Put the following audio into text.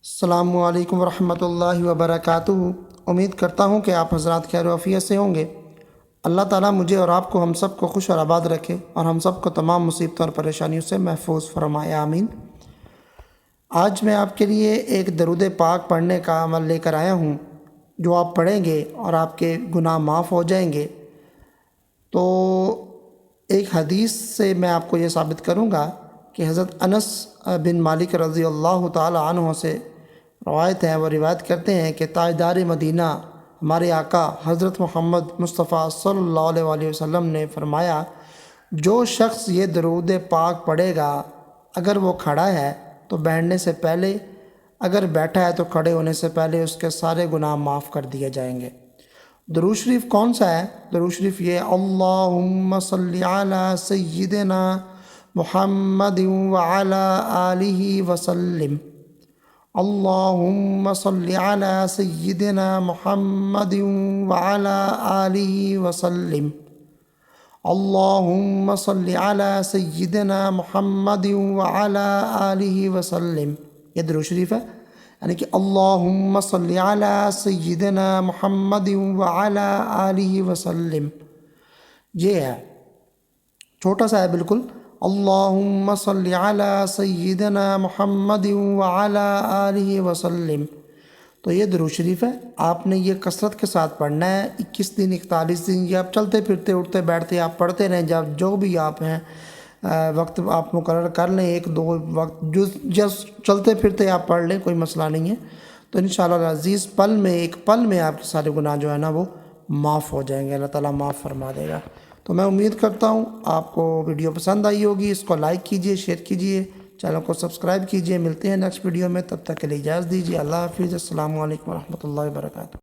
السلام علیکم ورحمۃ اللہ وبرکاتہ۔ امید کرتا ہوں کہ آپ حضرات خیر و عافیت سے ہوں گے۔ اللہ تعالیٰ مجھے اور آپ کو ہم سب کو خوش اور آباد رکھے اور ہم سب کو تمام مصیبتوں اور پریشانیوں سے محفوظ فرمائے، آمین۔ آج میں آپ کے لیے ایک درود پاک پڑھنے کا عمل لے کر آیا ہوں، جو آپ پڑھیں گے اور آپ کے گناہ معاف ہو جائیں گے۔ تو ایک حدیث سے میں آپ کو یہ ثابت کروں گا کہ حضرت انس بن مالک رضی اللہ تعالی عنہ سے روایت ہے، وہ روایت کرتے ہیں کہ تاجدار مدینہ ہمارے آقا حضرت محمد مصطفیٰ صلی اللہ علیہ وسلم نے فرمایا، جو شخص یہ درود پاک پڑھے گا، اگر وہ کھڑا ہے تو بیٹھنے سے پہلے، اگر بیٹھا ہے تو کھڑے ہونے سے پہلے اس کے سارے گناہ معاف کر دیے جائیں گے۔ درود شریف کون سا ہے؟ درود شریف یہ اللہم صلی علی سیدنا محمد وعلی آلہ وسلم، اللہم صلی علی سیدنا محمد وعلی آلہ وسلم، اللہم صلی علی سیدنا محمد وعلی آلہ وسلم۔ یہ درود شریف ہے، یعنی کہ اللہم صلی علی سیدنا محمد وعلی آلہ وسلم، یہ ہے، چھوٹا سا ہے بالکل، اللہم صلی علی سیدنا محمد وعلی آلہ وسلم۔ تو یہ درود شریف ہے، آپ نے یہ کثرت کے ساتھ پڑھنا ہے، 21 دن 41 دن، یہ آپ چلتے پھرتے اٹھتے بیٹھتے آپ پڑھتے رہیں، جب جو بھی آپ ہیں وقت آپ مقرر کر لیں، 1-2 وقت جو چلتے پھرتے آپ پڑھ لیں، کوئی مسئلہ نہیں ہے۔ تو انشاءاللہ العزیز ایک پل میں آپ کے سارے گناہ جو ہے نا وہ معاف ہو جائیں گے، اللہ تعالیٰ معاف فرما دے گا۔ تو میں امید کرتا ہوں آپ کو ویڈیو پسند آئی ہوگی، اس کو لائک کیجئے، شیئر کیجئے، چینل کو سبسکرائب کیجئے۔ ملتے ہیں نیکسٹ ویڈیو میں، تب تک کے لیے اجازت دیجیے، اللہ حافظ، السلام علیکم ورحمۃ اللہ وبرکاتہ۔